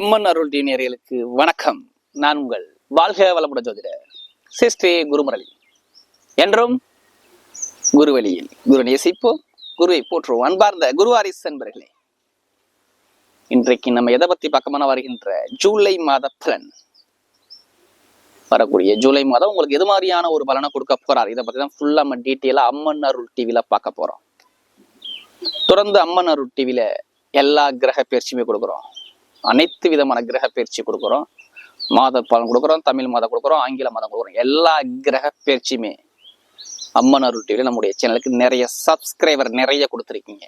அம்மன் அருள் டிவினியர்களுக்கு வணக்கம். நான் உங்கள் வாழ்க வளமுடன் ஜோதிடர் சிஸ்ரீ குருமுரளி. என்றும் குருவழியில் குரு நேசிப்போம், குருவை போற்றுவோம். அன்பார்ந்த குருவாரிஸ் என்பர்களே, இன்றைக்கு நம்ம எதை பத்தி பக்கமான வருகின்ற ஜூலை மாத பலன், வரக்கூடிய ஜூலை மாதம் உங்களுக்கு எது மாதிரியான ஒரு பலனை கொடுக்க போறார், இதை பத்தி தான் ஃபுல்லா நம்ம டீட்டெயிலா அம்மன் அருள் டிவில பார்க்க போறோம். தொடர்ந்து அம்மன் அருள் டிவில எல்லா கிரக பயிற்சியுமே கொடுக்குறோம். அனைத்து விதமான கிரக பயிற்சி கொடுக்குறோம். மாத பலன் கொடுக்குறோம், தமிழ் மாதம் கொடுக்குறோம், ஆங்கில மாதம் கொடுக்குறோம். எல்லா கிரக பயிற்சியுமே அம்மன் அருள் டிவில நம்முடைய சேனலுக்கு நிறைய சப்ஸ்கிரைபர் நிறைய கொடுத்துருக்கீங்க.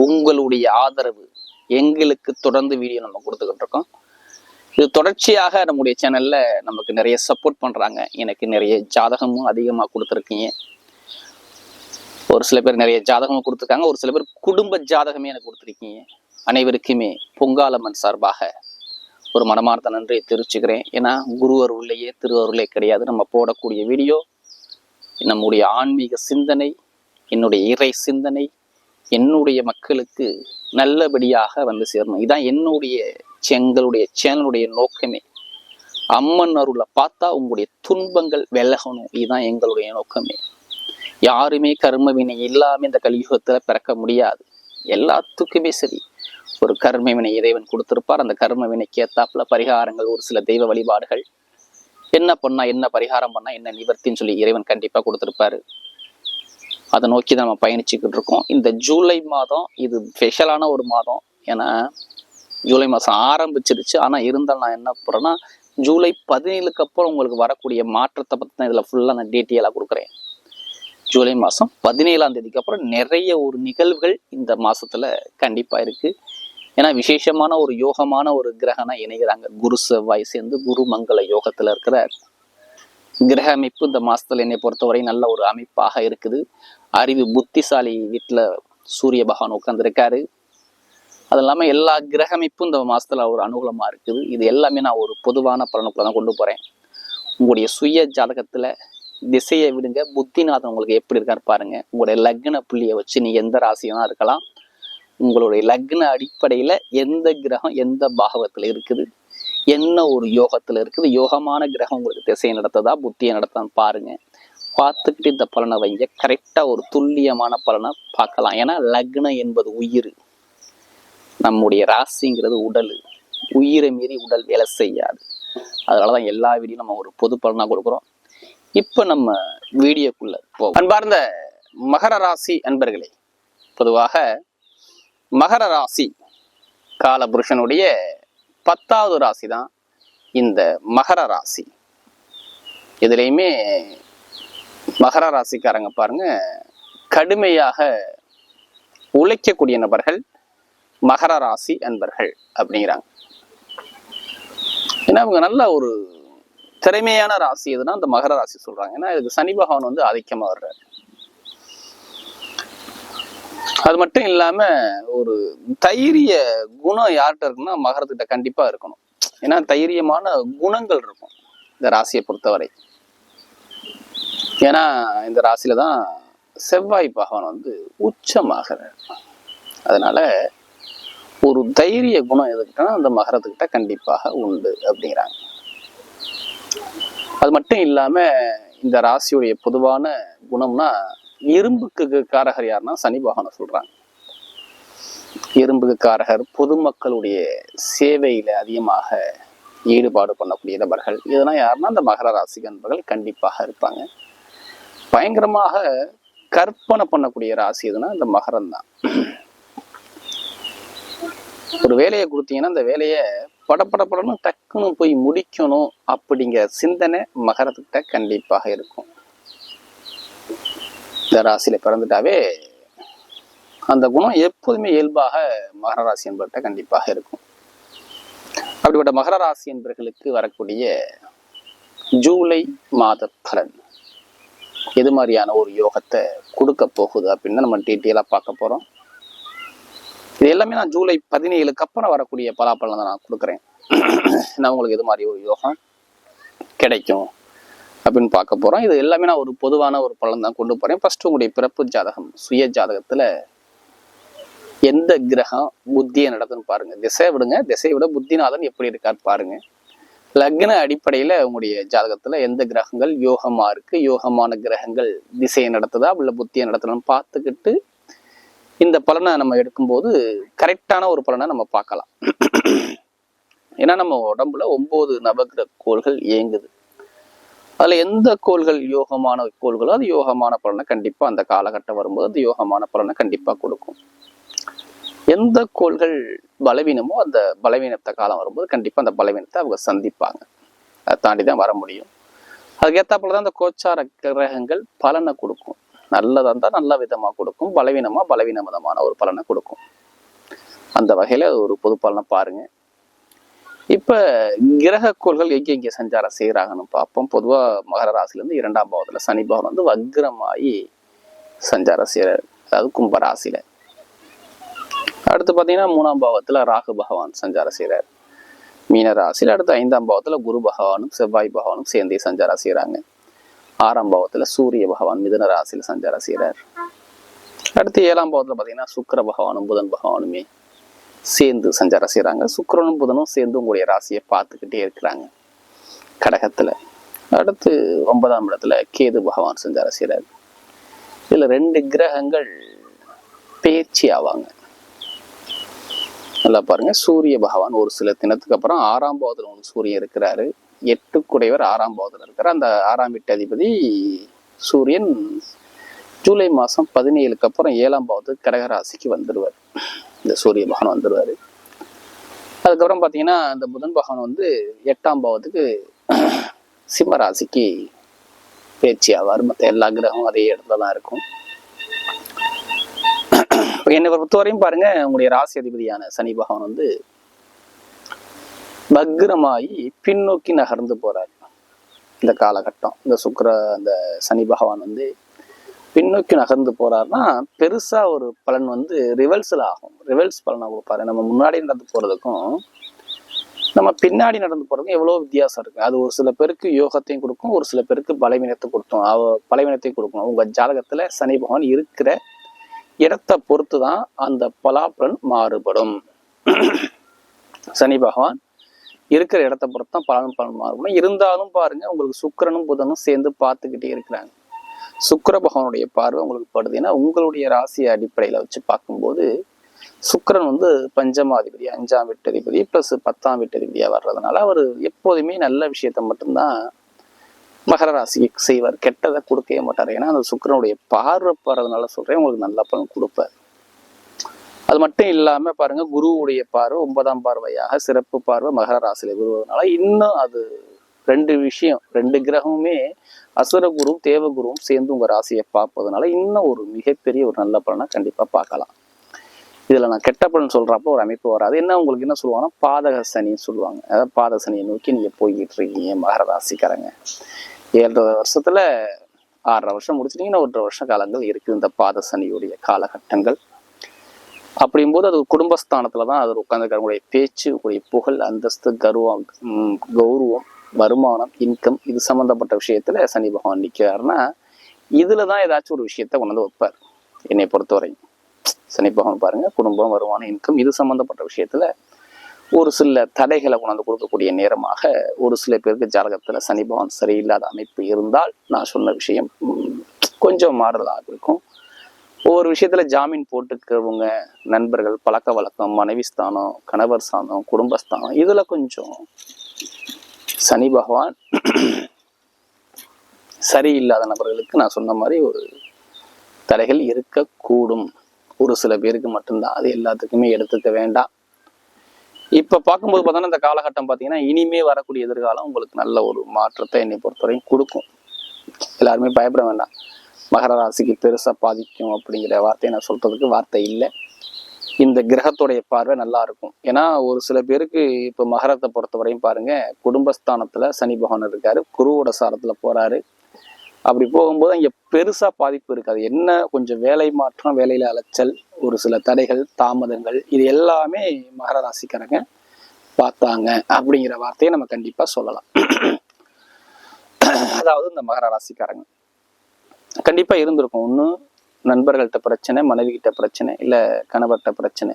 உங்களுடைய ஆதரவு எங்களுக்கு தொடர்ந்து வீடியோ நம்ம கொடுத்துக்கிட்டு இருக்கோம். இது தொடர்ச்சியாக நம்முடைய சேனல்ல நமக்கு நிறைய சப்போர்ட் பண்றாங்க. எனக்கு நிறைய ஜாதகமும் அதிகமாக கொடுத்துருக்கீங்க. ஒரு சில பேர் நிறைய ஜாதகமும் கொடுத்துருக்காங்க, ஒரு சில பேர் குடும்ப ஜாதகமே எனக்கு கொடுத்துருக்கீங்க. அனைவருக்குமே பொங்காலம்மன் சார்பாக ஒரு மனமார்ந்த நன்றியை தெரிவிச்சுக்கிறேன். ஏன்னா குரு அருள்லையே திரு அருளே கிடையாது. நம்ம போடக்கூடிய வீடியோ நம்முடைய ஆன்மீக சிந்தனை, என்னுடைய இறை சிந்தனை என்னுடைய மக்களுக்கு நல்லபடியாக வந்து சேரணும். இதான் எங்களுடைய சேனலுடைய நோக்கமே. அம்மன் அருளை பார்த்தா உங்களுடைய துன்பங்கள் விலகணும், இதுதான் எங்களுடைய நோக்கமே. யாருமே கர்ம வினை இல்லாம இந்த கலியுகத்துல பிறக்க முடியாது. எல்லாத்துக்குமே சரி, ஒரு கர்ம வினை இறைவன் கொடுத்திருப்பார். அந்த கர்ம வினைக்கு ஏத்தாப்புல பரிகாரங்கள், ஒரு சில தெய்வ வழிபாடுகள், என்ன பண்ணா என்ன பரிகாரம் பண்ணா என்ன நிவர்த்தின்னு சொல்லி இறைவன் கண்டிப்பா கொடுத்திருப்பாரு. அதை நோக்கி தான் நம்ம பயணிச்சுக்கிட்டு இருக்கோம். இந்த ஜூலை மாதம் இது ஸ்பெஷலான ஒரு மாதம். ஏன்னா ஜூலை மாதம் ஆரம்பிச்சிருச்சு. ஆனா இருந்தாலும் நான் என்ன போறேன்னா, ஜூலை 17க்கு அப்புறம் உங்களுக்கு வரக்கூடிய மாற்றத்தை பத்தி தான் இதுல ஃபுல்லா நான் டீட்டெயிலா கொடுக்குறேன். ஜூலை மாதம் 17ஆம் தேதிக்கு அப்புறம் நிறைய ஒரு நிகழ்வுகள் இந்த மாசத்துல கண்டிப்பா இருக்கு. ஏன்னா விசேஷமான ஒரு யோகமான ஒரு கிரகனா இணைகிறாங்க. குரு செவ்வாய் சேர்ந்து குரு மங்கள யோகத்துல இருக்கிற கிரக அமைப்பு இந்த மாசத்துல என்னை பொறுத்தவரை நல்ல ஒரு அமைப்பாக இருக்குது. அறிவு புத்திசாலி வீட்டுல சூரிய பகவான் உட்கார்ந்துருக்காரு. அது இல்லாம எல்லா கிரக அமைப்பும் இந்த மாசத்துல ஒரு அனுகூலமா இருக்குது. இது எல்லாமே நான் ஒரு பொதுவான பலனுக்குள்ள தான் கொண்டு போறேன். உங்களுடைய சுய ஜாதகத்துல திசையை விடுங்க, புத்திநாதன் உங்களுக்கு எப்படி இருக்காரு பாருங்க. உங்களுடைய லக்ன புள்ளியை வச்சு நீங்க எந்த ராசியா இருக்கலாம், உங்களுடைய லக்ன அடிப்படையில எந்த கிரகம் எந்த பாகவத்துல இருக்குது, என்ன ஒரு யோகத்துல இருக்குது, யோகமான கிரகம் உங்களுக்கு திசையை நடத்ததா புத்தியை நடத்தான்னு பாருங்க. பார்த்துக்கிட்டு இந்த பலனை வைங்க. கரெக்டா ஒரு துல்லியமான பலனை பார்க்கலாம். ஏன்னா லக்னம் என்பது உயிர், நம்முடைய ராசிங்கிறது உடல். உயிரை மீறி உடல் வேலை செய்யாது. அதனாலதான் எல்லா வீடியும் நம்ம ஒரு பொது பலனா கொடுக்குறோம். இப்ப நம்ம வீடியோக்குள்ள போவோம். அன்பார்ந்த மகர ராசி அன்பர்களே, பொதுவாக மகர ராசி காலபுருஷனுடைய 10வது ராசி தான் இந்த மகர ராசி. இதுலையுமே மகர ராசிக்காரங்க பாருங்க, கடுமையாக உழைக்கக்கூடிய நபர்கள் மகர ராசி அன்பர்கள் அப்படிங்கிறாங்க. ஏன்னா அவங்க நல்ல ஒரு திறமையான ராசி எதுனா அந்த மகர ராசி சொல்றாங்க. ஏன்னா இதுக்கு சனி பகவான் வந்து ஆதிக்கமா வர்றாரு. அது மட்டும் இல்லாம ஒரு தைரிய குணம் யார்கிட்ட இருக்குன்னா மகரத்துக்கிட்ட கண்டிப்பா இருக்கணும். ஏன்னா தைரியமான குணங்கள் இருக்கும் இந்த ராசியை பொறுத்தவரை. ஏன்னா இந்த ராசியில தான் செவ்வாய் பகவான் வந்து உச்சமாகிறார். அதனால ஒரு தைரிய குணம் எதுக்கிட்டா அந்த மகரத்துக்கிட்ட கண்டிப்பாக உண்டு அப்படிங்கிறாங்க. அது மட்டும் இல்லாம இந்த ராசியுடைய பொதுவான குணம்னா, இரும்புக்கு காரகர் யாருன்னா சனி பகவானை சொல்றாங்க. இரும்புக்கு காரகர் பொதுமக்களுடைய சேவையில அதிகமாக ஈடுபாடு பண்ணக்கூடிய நபர்கள். இதெல்லாம் யாருன்னா அந்த மகர ராசி நண்பர்கள் கண்டிப்பாக இருப்பாங்க. பயங்கரமாக கற்பனை பண்ணக்கூடிய ராசி எதுனா இந்த மகரம் தான். ஒரு வேலையை கொடுத்தீங்கன்னா அந்த வேலையை படப்படப்படன்னு டக்குன்னு போய் முடிக்கணும் அப்படிங்கிற சிந்தனை மகரத்துக்கிட்ட கண்டிப்பாக இருக்கும். இந்த ராசியில பிறந்துட்டாவே அந்த குணம் எப்போதுமே இயல்பாக மகர ராசி என்பவர்கிட்ட கண்டிப்பாக இருக்கும். அப்படிப்பட்ட மகர ராசி என்பவர்களுக்கு வரக்கூடிய ஜூலை மாத பலன் எது மாதிரியான ஒரு யோகத்தை கொடுக்க போகுது அப்படின்னு நம்ம டீட்டெயிலா பார்க்க போறோம். இது எல்லாமே நான் ஜூலை 17க்கு அப்புறம் வரக்கூடிய பலாப்பலன் தான் நான் கொடுக்குறேன். நான் உங்களுக்கு எது மாதிரி ஒரு யோகம் கிடைக்கும் அப்படின்னு பார்க்க போறோம். இது எல்லாமே நான் ஒரு பொதுவான ஒரு பலன் தான் கொண்டு போறேன். ஃபர்ஸ்ட் உங்களுடைய பிறப்பு ஜாதகம், சுய ஜாதகத்துல எந்த கிரகம் புத்தியை நடத்துன்னு பாருங்க. திசை விடுங்க, திசையை விட புத்திநாதன் எப்படி இருக்காரு பாருங்க. லக்ன அடிப்படையில உங்களுடைய ஜாதகத்துல எந்த கிரகங்கள் யோகமா இருக்கு, யோகமான கிரகங்கள் திசையை நடத்துதா இல்ல புத்தியை நடத்தணும்னு பார்த்துக்கிட்டு இந்த பலனை நம்ம எடுக்கும்போது கரெக்டான ஒரு பலனை நம்ம பார்க்கலாம். ஏன்னா நம்ம உடம்புல 9 நவகிரக கோள்கள் இயங்குது. அதுல எந்த கோள்கள் யோகமான கோள்களோ அது யோகமான பலனை கண்டிப்பா அந்த காலகட்டம் வரும்போது அது யோகமான பலனை கண்டிப்பா கொடுக்கும். எந்த கோள்கள் பலவீனமோ அந்த பலவீனத்தை காலம் வரும்போது கண்டிப்பா அந்த பலவீனத்தை அவங்க சந்திப்பாங்க. அதை தாண்டிதான் வர முடியும். அதுக்கேற்றாப்புலதான் அந்த கோச்சார கிரகங்கள் பலனை கொடுக்கும். நல்லதா இருந்தா நல்ல விதமா கொடுக்கும், பலவீனமா பலவீன விதமான ஒரு பலனை கொடுக்கும். அந்த வகையில ஒரு பொது பலனை பாருங்க. இப்ப கிரக கோள்கள் எங்க சஞ்சாரம் செய்யறாங்கன்னு பார்ப்போம். பொதுவா மகர ராசில இருந்து 2ஆம் பாவத்துல சனி பகவான் வந்து வக்ரமாயி சஞ்சாரம் செய்யறாரு, அதாவது கும்பராசியில. அடுத்து பாத்தீங்கன்னா 3ஆம் பாவத்துல ராகு பகவான் சஞ்சாரம் செய்யறாரு மீன ராசியில. அடுத்து 5ஆம் பாவத்துல குரு பகவானும் செவ்வாய் பகவானும் சேர்ந்தே சஞ்சாரம் செய்யறாங்க. 6ஆம் பாவத்துல சூரிய பகவான் மிதுன ராசியில சஞ்சாரம் செய்யறாரு. அடுத்து 7ஆம் பாவத்துல பாத்தீங்கன்னா சுக்கிர பகவானும் புதன் பகவானுமே சேர்ந்து சஞ்சாரம் செய்யறாங்க. சுக்கிரனும் புதனும் சேர்ந்து உங்களுடைய ராசியை பார்த்துக்கிட்டே இருக்கிறாங்க கடகத்துல. அடுத்து 9ஆம் இடத்துல கேது பகவான் சஞ்சாரம் செய்யறாரு. இதுல 2 கிரகங்கள் பேச்சு ஆவாங்க. நல்லா பாருங்க, சூரிய பகவான் ஒரு சில தினத்துக்கு அப்புறம் 6ஆம் பாவத்துல சூரியன் இருக்கிறாரு. 8 குடைவர் 6ஆம் பாவத்துல இருக்கிறார். அந்த 6ஆம் வீட்டு அதிபதி சூரியன் ஜூலை மாசம் 17க்கு அப்புறம் 7ஆம் பாவத்துக்கு கடகராசிக்கு வந்துடுவார். இந்த சூரிய பகவான் வந்துடுவாரு. அதுக்கப்புறம் பாத்தீங்கன்னா இந்த புதன் பகவான் வந்து 8ஆம் பாவத்துக்கு சிம்ம ராசிக்கு பேச்சு ஆவார். மற்ற எல்லா கிரகமும் அதே இடத்துல தான் இருக்கும். என்னை பொறுத்தவரையும் பாருங்க, உங்களுடைய ராசி அதிபதியான சனி பகவான் வந்து வக்ரமாயி பின்னோக்கி நகர்ந்து போறாரு இந்த காலகட்டம். இந்த அந்த சனி பகவான் வந்து பின்னோக்கி நகர்ந்து போறாருன்னா பெருசா ஒரு பலன் வந்து ரிவல்ஸ்ல ஆகும். ரிவல்ஸ் பலனா கொடுப்பாரு. நம்ம முன்னாடி நடந்து போறதுக்கும் நம்ம பின்னாடி நடந்து போறதுக்கும் எவ்வளவு வித்தியாசம் இருக்கு. அது ஒரு சில பேருக்கு யோகத்தையும் கொடுக்கும், ஒரு சில பேருக்கு பலவீனத்தை கொடுக்கும். பலவீனத்தையும் கொடுக்கும். உங்க ஜாதகத்துல சனி பகவான் இருக்கிற இடத்தை பொறுத்துதான் அந்த பலாபலன் மாறுபடும். சனி பகவான் இருக்கிற இடத்தை பொறுத்து தான் பலன் மாறுபடும். இருந்தாலும் பாருங்க, உங்களுக்கு சுக்கிரனும் புதனும் சேர்ந்து பார்த்துக்கிட்டே இருக்கிறாங்க. சுக்கிர பகவானுடைய பார்வை உங்களுக்கு படுதுன்னா உங்களுடைய ராசியை அடிப்படையில வச்சு பார்க்கும்போது சுக்கிரன் வந்து பஞ்சமாதிபதி, 5ஆம் வீட்டதிபதி பிளஸ் 10ஆம் வீட்டதிபதியா வர்றதுனால அவர் எப்போதுமே நல்ல விஷயத்த மட்டும்தான் மகர ராசிக்கு செய்வார். கெட்டதை கொடுக்கவே மாட்டார். ஏன்னா அந்த சுக்கிரனுடைய பார்வை போறதுனால சொல்றேன், உங்களுக்கு நல்ல பலன் கொடுப்பார். அது மட்டும் இல்லாம பாருங்க, குருவுடைய பார்வை 9ஆம் பார்வையாக சிறப்பு பார்வை மகர ராசியில விழுவதனால இன்னும் அது 2 விஷயம், 2 கிரகமுமே அசுர குருவும் தேவகுருவும் சேர்ந்து உங்க ராசியை பார்ப்பதுனால இன்னும் ஒரு மிகப்பெரிய ஒரு நல்ல பலனை கண்டிப்பா பார்க்கலாம். இதுல நான் கெட்ட பலன் சொல்றப்போ ஒரு அமைப்பு வராது. என்ன உங்களுக்கு என்ன சொல்லுவாங்கன்னா பாதக சனின்னு சொல்லுவாங்க. அதாவது பாத சனியை நோக்கி நீங்க போய்கிட்டு இருக்கீங்க மகர ராசிக்காரங்க. 7.5 வருஷத்துல 6.5 வருஷம் முடிச்சிட்டீங்கன்னா 1.5 வருஷ காலங்கள் இருக்கு இந்த பாத சனியுடைய காலகட்டங்கள். அப்படியும் போது அது குடும்பஸ்தானத்துலதான் அது உட்கார்ந்துருக்காருடைய பேச்சு, உங்களுடைய புகழ், அந்தஸ்து, கௌரவம், வருமானம், இன்கம் இது சம்பந்தப்பட்ட விஷயத்துல சனி பகவான் நிற்கிறாருன்னா இதுலதான் ஏதாச்சும் ஒரு விஷயத்த கொண்டு வைப்பார். என்னை பொறுத்தவரை சனி பகவான் பாருங்க, குடும்பம், வருமானம், இன்கம் இது சம்பந்தப்பட்ட விஷயத்துல ஒரு சில தடைகளை கொண்டாந்து கொடுக்கக்கூடிய நேரமாக ஒரு சில பேருக்கு ஜாதகத்துல சனி பகவான் சரியில்லாத அமைப்பு இருந்தால் நான் சொன்ன விஷயம் கொஞ்சம் மாறுதலாக இருக்கும். ஒவ்வொரு விஷயத்துல ஜாமீன் போட்டுக்கிறவங்க, நண்பர்கள், பழக்க வழக்கம், மனைவி ஸ்தானம், கணவர் ஸ்தானம், குடும்பஸ்தானம் இதுல கொஞ்சம் சனி பகவான் சரியில்லாத நபர்களுக்கு நான் சொன்ன மாதிரி ஒரு தடைகள் இருக்கக்கூடும். ஒரு சில பேருக்கு மட்டும்தான், அது எல்லாத்துக்குமே எடுத்துக்க வேண்டாம். இப்ப பார்க்கும்போது பார்த்தோன்னா இந்த காலகட்டம் பார்த்தீங்கன்னா இனிமே வரக்கூடிய எதிர்காலம் உங்களுக்கு நல்ல ஒரு மாற்றத்தை என்னை பொறுத்தவரையும் கொடுக்கும். எல்லாருமே பயப்பட வேண்டாம். மகர ராசிக்கு பெருசா பாதிக்கும் அப்படிங்கிற வார்த்தையை நான் சொல்றதுக்கு வார்த்தை இல்லை. இந்த கிரகத்துடைய பார்வை நல்லா இருக்கும். ஏன்னா ஒரு சில பேருக்கு இப்ப மகரத்தை பொறுத்தவரையும் பாருங்க, குடும்பஸ்தானத்துல சனி பகவான் இருக்காரு, குருவோட சாரத்துல போறாரு. அப்படி போகும்போது அங்க பெருசா பாதிப்பு இருக்காது. என்ன கொஞ்சம் வேலை மாற்றம், வேலையில அலைச்சல், ஒரு சில தடைகள், தாமதங்கள் இது எல்லாமே மகர ராசிக்காரங்க பார்த்தாங்க அப்படிங்கிற வார்த்தையை நம்ம கண்டிப்பா சொல்லலாம். அதாவது இந்த மகர ராசிக்காரங்க கண்டிப்பா இருந்திருக்கும். ஒண்ணு நண்பர்கள்ட்ட பிரச்சனை, மனைவி கிட்ட பிரச்சனை, இல்லை கணவர்கிட்ட பிரச்சனை,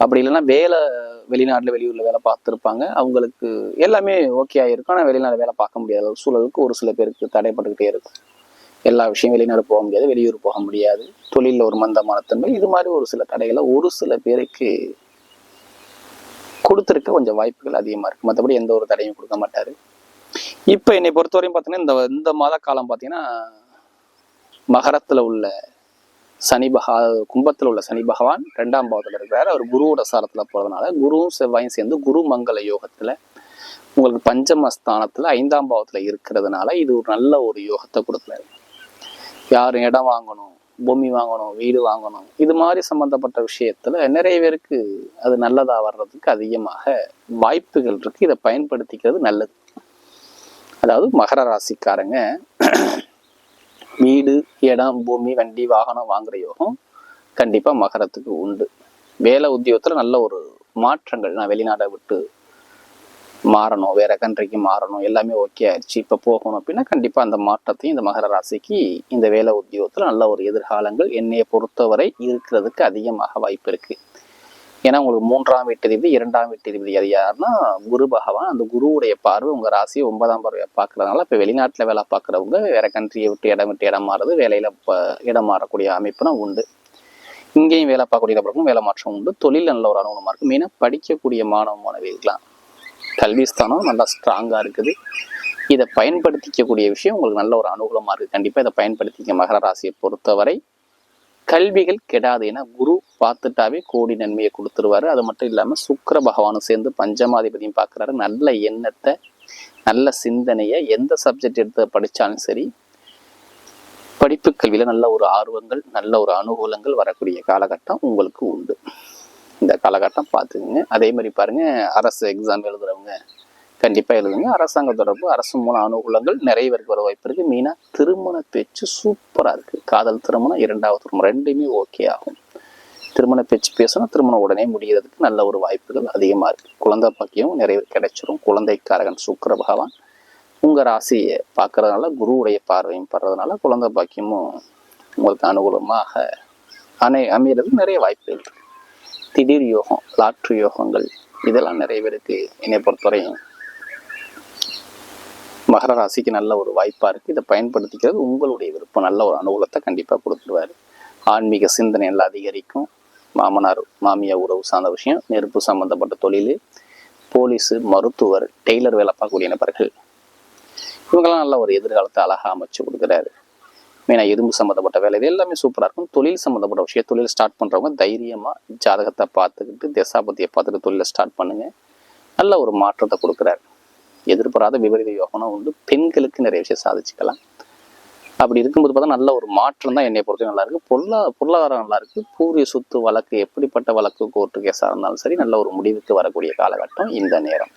அப்படி இல்லைன்னா வேலை வெளிநாட்டில் வெளியூர்ல வேலை பார்த்துருப்பாங்க, அவங்களுக்கு எல்லாமே ஓகே ஆகிருக்கும். ஆனால் வெளிநாடு வேலை பார்க்க முடியாத ஒரு சூழலுக்கு ஒரு சில பேருக்கு தடைப்பட்டுக்கிட்டே இருக்கும். எல்லா விஷயம் வெளிநாடு போக முடியாது, வெளியூர் போக முடியாது, தொழிலில் ஒரு மந்தமான தன்மை, இது மாதிரி ஒரு சில தடைகளை ஒரு சில பேருக்கு கொடுத்துருக்க கொஞ்சம் வாய்ப்புகள் அதிகமாக இருக்கு. மற்றபடி எந்த ஒரு தடையும் கொடுக்க மாட்டாரு. இப்போ என்னை பொறுத்தவரையும் பார்த்தீங்கன்னா இந்த மாத காலம் பார்த்தீங்கன்னா மகரத்தில் உள்ள கும்பத்தில் உள்ள சனி பகவான் 2ஆம் பாவத்தில் இருக்கிறாரு. அவர் குருவோட சாரத்தில் போகிறதுனால குருவும் செவ்வாயும் சேர்ந்து குரு மங்கள யோகத்தில் உங்களுக்கு பஞ்சமஸ்தானத்தில் 5ஆம் பாவத்தில் இருக்கிறதுனால இது ஒரு நல்ல ஒரு யோகத்தை கொடுக்குறாரு. யாரும் இடம் வாங்கணும், பூமி வாங்கணும், வீடு வாங்கணும், இது மாதிரி சம்பந்தப்பட்ட விஷயத்துல நிறைய பேருக்கு அது நல்லதா வர்றதுக்கு அதிகமாக வாய்ப்புகள் இருக்கு. இதை பயன்படுத்திக்கிறது நல்லது. அதாவது மகர ராசிக்காரங்க வீடு, இடம், பூமி, வண்டி, வாகனம் வாங்குற யோகம் கண்டிப்பா மகரத்துக்கு உண்டு. வேலை உத்தியோகத்துல நல்ல ஒரு மாற்றங்கள், நான் வெளிநாடை விட்டு மாறணும், வேற கண்ட்ரிக்கு மாறணும், எல்லாமே ஓகே ஆயிடுச்சு, இப்ப போகணும் அப்படின்னா கண்டிப்பா அந்த மாற்றத்தையும் இந்த மகர ராசிக்கு இந்த வேலை உத்தியோகத்துல நல்ல ஒரு எதிர்காலங்கள் என்னைய பொறுத்தவரை இருக்கிறதுக்கு அதிகமாக வாய்ப்பு இருக்கு. ஏன்னா உங்களுக்கு 3ஆம் வீட்டதிபதி 2ஆம் வீட்டதிபதி அது யாருன்னா குரு பகவான். அந்த குருவுடைய பார்வை உங்க ராசியை 9ஆம் பார்வையை பார்க்கறதுனால இப்ப வெளிநாட்டுல வேலை பார்க்குறவங்க வேற கண்ட்ரியை விட்டு இடம் மாறுறது, வேலையில இடம் மாறக்கூடிய அமைப்புனா உண்டு. இங்கேயும் வேலை பார்க்கக்கூடிய வேலை மாற்றம் உண்டு. தொழில் நல்ல ஒரு அனுகூலமா இருக்கு. மெயினா படிக்கக்கூடிய மாணவ மாணவிகளாம் கல்விஸ்தானம் நல்லா ஸ்ட்ராங்கா இருக்குது. இதை பயன்படுத்திக்கக்கூடிய விஷயம் உங்களுக்கு நல்ல ஒரு அனுகூலமா இருக்கு. கண்டிப்பா இதை பயன்படுத்திக்க மகர ராசியை பொறுத்தவரை. கல்விகள் கெடாது. ஏன்னா குரு பார்த்துட்டாவே கோடி நன்மையை கொடுத்துருவாரு. அது மட்டும் இல்லாம சுக்கிர பகவானும் சேர்ந்து பஞ்சமாதிபதியும் பார்க்குறாரு. நல்ல எண்ணத்தை, நல்ல சிந்தனையை, எந்த சப்ஜெக்ட் எடுத்து படிச்சாலும் சரி, படிப்பு கல்வியில நல்ல ஒரு ஆர்வங்கள், நல்ல ஒரு அனுகூலங்கள் வரக்கூடிய காலகட்டம் உங்களுக்கு உண்டு. இந்த காலகட்டம் பார்த்துக்குங்க. அதே மாதிரி பாருங்க, அரசு எக்ஸாம் எழுதுறவங்க கண்டிப்பா எழுதுங்க. அரசாங்க தொடர்பு, அரசு மூலம் அனுகூலங்கள் நிறைய பேருக்கு வர வாய்ப்பு இருக்கு. மெயினா திருமண பேச்சு சூப்பரா இருக்கு. காதல் திருமணம், 2வது திருமணம் ரெண்டுமே ஓகே ஆகும். திருமண பேச்சு பேசணும், திருமணம் உடனே முடிகிறதுக்கு நல்ல ஒரு வாய்ப்புகள் அதிகமா இருக்கு. குழந்தை பாக்கியம் நிறைய கிடைச்சிரும். குழந்தைக்காரகன் சுக்கிர பகவான் உங்க ராசியை பார்க்கறதுனால, குருவுடைய பார்வையும் படுறதுனால குழந்தை பாக்கியமும் உங்களுக்கு அனுகூலமாக அமைகிறது நிறைய வாய்ப்புகள் இருக்கு. திடீர் யோகம், லாட்ரி யோகங்கள், இதெல்லாம் நிறைய பேருக்கு என்னை பொறுத்தவரையும் மகர ராசிக்கு நல்ல ஒரு வாய்ப்பா இருக்கு. இதை பயன்படுத்திக்கிறது உங்களுடைய விருப்பம். நல்ல ஒரு அனுகூலத்தை கண்டிப்பா கொடுத்துருவாரு. ஆன்மீக சிந்தனை எல்லாம் அதிகரிக்கும். மாமனார் மாமியார் உறவு சார்ந்த விஷயம், நெருப்பு சம்பந்தப்பட்ட தொழில், போலீஸு, மருத்துவர், டெய்லர் வேலை பார்க்கக்கூடிய நபர்கள், இவங்கெல்லாம் நல்ல ஒரு எதிர்காலத்தை அழகா அமைச்சு கொடுக்குறாரு. மெயினா இரும்பு சம்மந்தப்பட்ட வேலை, இது எல்லாமே சூப்பரா இருக்கும். தொழில் சம்மந்தப்பட்ட விஷயம், தொழில் ஸ்டார்ட் பண்றவங்க தைரியமா ஜாதகத்தை பார்த்துக்கிட்டு, தசாபதியை பார்த்துட்டு தொழிலை ஸ்டார்ட் பண்ணுங்க. நல்ல ஒரு மாற்றத்தை கொடுக்குறாரு. எதிர்பாராத விபரீத யோகனம் உண்டு. பெண்களுக்கு நிறைய விஷயம் சாதிச்சுக்கலாம். அப்படி இருக்கும்போது பார்த்தா நல்ல ஒரு மாற்றம் தான் என்னை பொறுத்தவரை நல்லா இருக்கு. பொருளாதாரம் நல்லா இருக்கு. பூர்வீக சொத்து வழக்கு, எப்படிப்பட்ட வழக்கு, கோர்ட்டு கேஸா இருந்தாலும் சரி, நல்ல ஒரு முடிவுக்கு வரக்கூடிய காலகட்டம் இந்த நேரம்.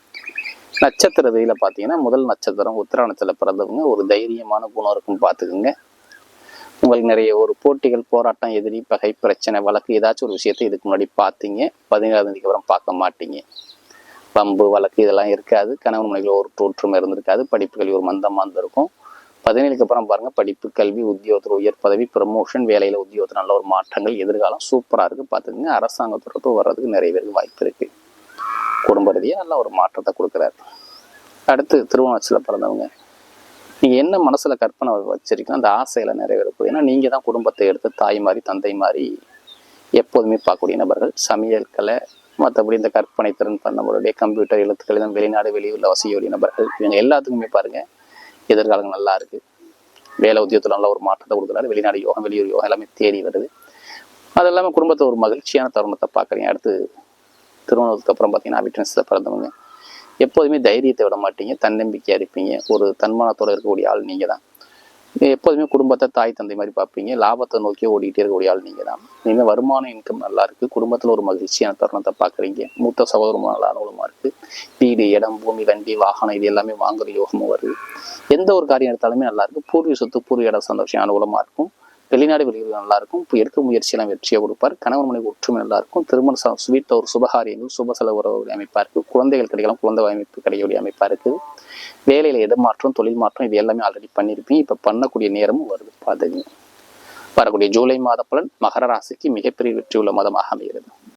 நட்சத்திர ரீதியில பார்த்தீங்கன்னா முதல் நட்சத்திரம் உத்திராடத்துல பிறந்தவங்க ஒரு தைரியமான குணம் இருக்கும், பார்த்துக்குங்க. உங்களுக்கு நிறைய ஒரு போட்டிகள், போராட்டம், எதிரி, பகை, பிரச்சனை, வழக்கு, ஏதாச்சும் ஒரு விஷயத்தை இதுக்கு முன்னாடி பார்த்தீங்க. 17ஆம் தேதிக்கு அப்புறம் பார்க்க மாட்டீங்க. பம்பு, வழக்கு இதெல்லாம் இருக்காது. கணவன் மனைவியில் ஒரு ஒற்றுமை இருந்திருக்காது. படிப்பு கல்வி ஒரு மந்தமா இருந்திருக்கும். 17க்கு அப்புறம் பாருங்க, படிப்பு கல்வி, உத்தியோகத்தில் உயர் பதவி, ப்ரமோஷன், வேலையில உத்தியோகத்தில் நல்ல ஒரு மாற்றங்கள், எதிர்காலம் சூப்பரா இருக்கு. பார்த்துக்குங்க. அரசாங்க தொடர்பு வர்றதுக்கு நிறைய பேருக்கு வாய்ப்பு இருக்கு. குடும்ப ரீதியா நல்ல ஒரு மாற்றத்தை கொடுக்குறாரு. அடுத்து திருவோணத்துல பிறந்தவங்க, நீங்க என்ன மனசுல கற்பனை வச்சிருக்கீங்க அந்த ஆசையில நிறைவேறக்கூடிய, ஏன்னா நீங்க தான் குடும்பத்தை எடுத்து தாய் மாதிரி தந்தை மாதிரி எப்போதுமே பார்க்கக்கூடிய நபர்கள். சமையல் கலை, மற்றபடி இந்த கற்பனை திறன் நம்மளுடைய கம்ப்யூட்டர், எழுத்துக்கள், வெளிநாடு வெளியூர்ல வசிக்கக்கூடிய நபர்கள், இவங்க எல்லாத்துக்குமே பாருங்க எதிர்காலங்கள் நல்லா இருக்கு. வேலை உத்தியோகத்துல நல்ல ஒரு மாற்றத்தை கொடுக்குறாரு. வெளிநாடு யோகம், வெளியூர் யோகம் எல்லாமே தேடி வருது. அது இல்லாம குடும்பத்தை ஒரு மகிழ்ச்சியான தருணத்தை பார்க்குறீங்க. அடுத்து திருமணத்துக்கு அப்புறம் பார்த்தீங்கன்னா விட்னஸ்ல பிறந்தவங்க எப்போதுமே தைரியத்தை விட மாட்டீங்க, தன்னம்பிக்கையா இருப்பீங்க. ஒரு தன்மானத்தோட இருக்கக்கூடிய ஆள் நீங்க தான். எப்போதுமே குடும்பத்தை தாய் தந்தை மாதிரி பார்ப்பீங்க. லாபத்தை நோக்கி ஓடிக்கிட்டே இருக்கக்கூடிய ஆள் நீங்க தான். இனிமேல் வருமான இன்கம் நல்லா இருக்கு. குடும்பத்துல ஒரு மகிழ்ச்சியான தருணத்தை பார்க்குறீங்க. மூத்த சகோதரமும் நல்ல அனுகூலமா இருக்கு. வீடு, இடம், பூமி, வண்டி, வாகனம் இது எல்லாமே வாங்குற யோகமும் வருது. எந்த ஒரு காரியம் எடுத்தாலுமே நல்லா இருக்கு. பூர்வீக சொத்து, பூர்வீக இடம் சந்தோஷம் அனுகூலமா இருக்கும். வெளிநாடு வெளியூர் நல்லா இருக்கும். இப்போ எடுக்க முயற்சியெல்லாம் வெற்றியை கொடுப்பார். கணவன் மனைவி ஒற்றுமை நல்லா இருக்கும். திருமண வீட்டில் ஒரு சுபகாரியங்கள், சுப செலவு உறவுடைய அமைப்பா இருக்கு. குழந்தைகள் கிடைக்கலாம், குழந்தை அமைப்பு கிடைக்கக்கூடிய அமைப்பா இருக்குது. வேலையில இடமாற்றம், தொழில் மாற்றம் இது எல்லாமே ஆல்ரெடி பண்ணியிருப்பீங்க. இப்போ பண்ணக்கூடிய நேரமும் வருது, பார்த்துங்க. வரக்கூடிய ஜூலை மாத பலன் மகர ராசிக்கு மிகப்பெரிய வெற்றியுள்ள மாதமாக அமைகிறது.